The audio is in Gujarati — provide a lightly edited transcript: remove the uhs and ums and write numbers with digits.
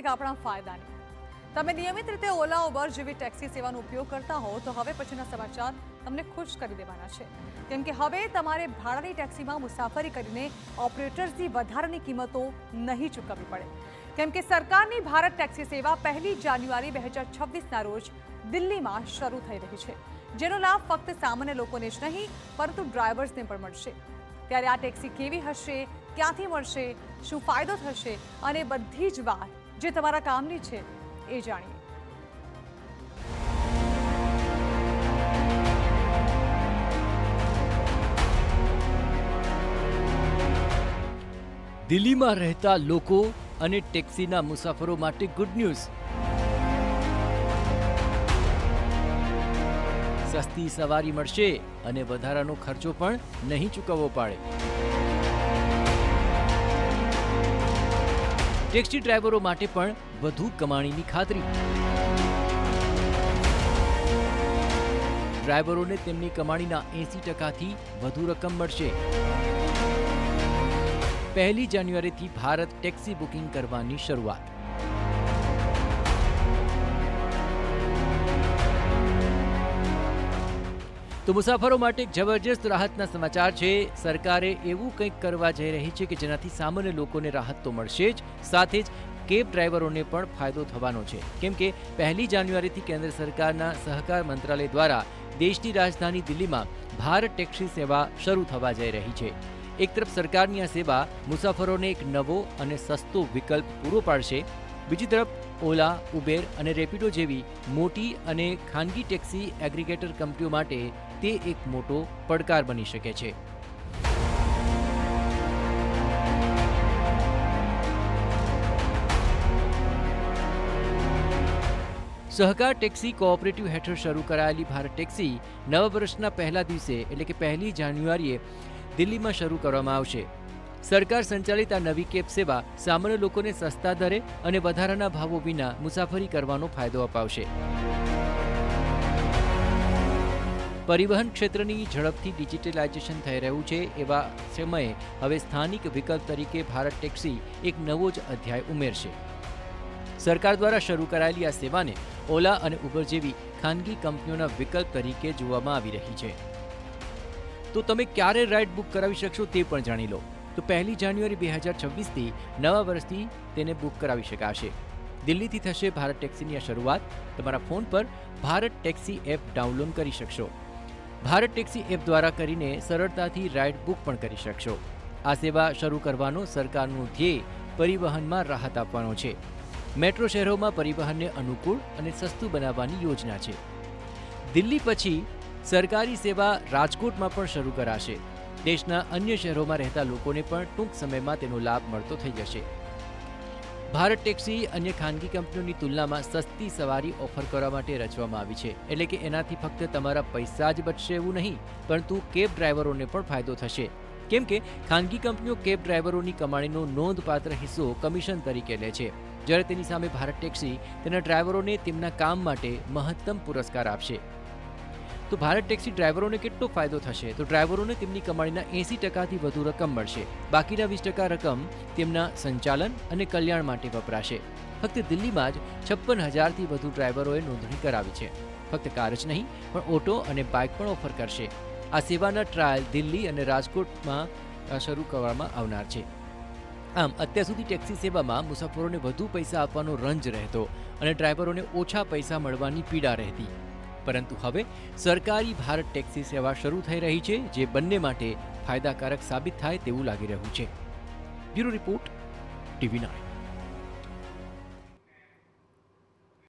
એક આપણા ફાયદાની. તમે નિયમિત રીતે ઓલા ઉબર જેવી ટેક્સી સેવાનો ઉપયોગ કરતા હો તો હવે પછીના સમાચાર તમને ખુશ કરી દેવાના છે. કેમ કે હવે તમારે ભાડાની ટેક્સીમાં મુસાફરી કરીને ઓપરેટર્સની વધારાની કિંમતો નહીં ચૂકવવી પડે. કેમ કે સરકારની ભારત ટેક્સી સેવા 1 જાન્યુઆરી 2026ના રોજ દિલ્હીમાં શરૂ થઈ રહી છે, જેનો લાભ ફક્ત સામાન્ય લોકોને જ નહીં પરંતુ ડ્રાઈવર્સને પણ મળશે. ત્યારે આ ટેક્સી કેવી હશે, ક્યાંથી મળશે, શું ફાયદો થશે અને બધી જ વાત જે તમારા કામની છે એ જાણીએ. દિલ્હીમાં રહેતા લોકો અને ટેક્સીના મુસાફરો માટે ગુડ ન્યૂઝ. સસ્તી સવારી મળશે અને વધારાનો ખર્ચો પણ નહીં ચૂકવવો પડે. ટેક્સી ડ્રાઈવરો માટે પણ વધુ કમાણીની ખાતરી. ડ્રાઈવરોને તેમની કમાણીના 80%થી વધુ રકમ મળશે. 1 જાન્યુઆરીથી ભારત ટેક્સી બુકિંગ કરવાની શરૂઆત. તો મુસાફરો માટે એક જબરજસ્ત રાહતના સમાચાર છે. સરકારે એવું કંઈક કરવા જઈ રહી છે કે જેનાથી સામાન્ય લોકોને રાહત તો મળશે જ, સાથે જ કેબ ડ્રાઈવરોને પણ ફાયદો થવાનો છે. કેમ કે 1 જાન્યુઆરીથી કેન્દ્ર સરકારના સહકાર મંત્રાલય દ્વારા દેશની રાજધાની દિલ્હીમાં ભારત ટેક્સી સેવા શરૂ થવા જઈ રહી છે. એક તરફ સરકારની આ સેવા મુસાફરોને એક નવો અને સસ્તો વિકલ્પ પૂરો પાડશે. બીજી તરફ ઓલા, ઉબેર અને રેપિડો જેવી મોટી અને ખાનગી ટેક્સી એગ્રીગેટર કંપનીઓ માટે તે એક મોટો પડકાર બની શકે છે. સહકાર ટેક્સી કોઓપરેટિવ હેઠળ શરૂ કરાયેલી ભારત ટેક્સી નવા વર્ષના પહેલા દિવસે એટલે કે 1 જાન્યુઆરીએ દિલ્હીમાં શરૂ કરવામાં આવશે. સરકાર સંચાલિત આ નવી કેબ સેવા સામાન્ય લોકોને સસ્તા દરે અને વધારાના ભાવો વિના મુસાફરી કરવાનો ફાયદો અપાવશે. પરિવહન ક્ષેત્રની ઝડપથી ડિજિટલાઇઝેશન થઈ રહ્યું છે એવા સમયે હવે સ્થાનિક વિકલ્પ તરીકે ભારત ટેક્સી એક નવો જ અધ્યાય ઉમેરશે. સરકાર દ્વારા શરૂ કરાયેલી આ સેવાને ઓલા અને ઉબર જેવી ખાનગી કંપનીઓના વિકલ્પ તરીકે જોવામાં આવી રહી છે. તો તમે ક્યારે રાઇડ બુક કરાવી શકશો તે પણ જાણી લો. તો 1 જાન્યુઆરી 2026થી નવા વર્ષથી તેને બુક કરાવી શકાશે. દિલ્હીથી થશે ભારત ટેક્સીની આ શરૂઆત. તમારા ફોન પર ભારત ટેક્સી એપ ડાઉનલોડ કરી શકશો. ભારત ટેક્સી એપ દ્વારા કરીને સરળતાથી રાઇડ બુક પણ કરી શકશો. આ સેવા શરૂ કરવાનો સરકારનું ધ્યેય પરિવહનમાં રાહત આપવાનો છે. મેટ્રો શહેરોમાં પરિવહનને અનુકૂળ અને સસ્તું બનાવવાની યોજના છે. દિલ્હી પછી સરકારી સેવા રાજકોટમાં પણ શરૂ કરાશે. દેશના અન્ય શહેરોમાં રહેતા લોકોને પણ ટૂંક સમયમાં તેનો લાભ મળતો થઈ જશે. ભારત ટેક્સી અન્ય ખાનગી કંપનીઓની તુલનામાં સસ્તી સવારી ઓફર કરવા માટે રચવામાં આવી છે. એટલે કે એનાથી ફક્ત તમારા પૈસા જ બચશે એવું નહીં, પરંતુ કેબ ડ્રાઈવરોને પણ ફાયદો થશે. કેમ કે ખાનગી કંપનીઓ કેબ ડ્રાઈવરોની કમાણીનો નોંધપાત્ર હિસ્સો કમિશન તરીકે લે છે, જ્યારે તેની સામે ભારત ટેક્સી તેના ડ્રાઈવરોને તેમના કામ માટે મહત્તમ પુરસ્કાર આપશે. તો ભારત ટેક્સી ડ્રાઈવરોને કેટલો ફાયદો થશે? તો ડ્રાઈવરોને તેમની કમાણીના 80%થી વધુ રકમ મળશે. બાકીના 20% રકમ તેમના સંચાલન અને કલ્યાણ માટે વપરાશે. ફક્ત દિલ્હીમાં જ 56,000થી વધુ ડ્રાઈવરોએ નોંધણી કરાવી છે. ફક્ત કાર જ નહીં પણ ઓટો અને બાઇક પણ ઓફર કરશે. આ સેવાના ટ્રાયલ દિલ્હી અને રાજકોટમાં શરૂ કરવામાં આવનાર છે. આમ અત્યાર સુધી ટેક્સી સેવામાં મુસાફરોને વધુ પૈસા આપવાનો રંજ રહેતો અને ડ્રાઈવરોને ઓછા પૈસા મળવાની પીડા રહેતી. પરંતુ હવે સરકારી ભારત ટેક્સી સેવા શરૂ થઈ રહી છે, જે બંને માટે ફાયદાકારક સાબિત થાય તેવું લાગી રહ્યું છે. Bureau report, TV9.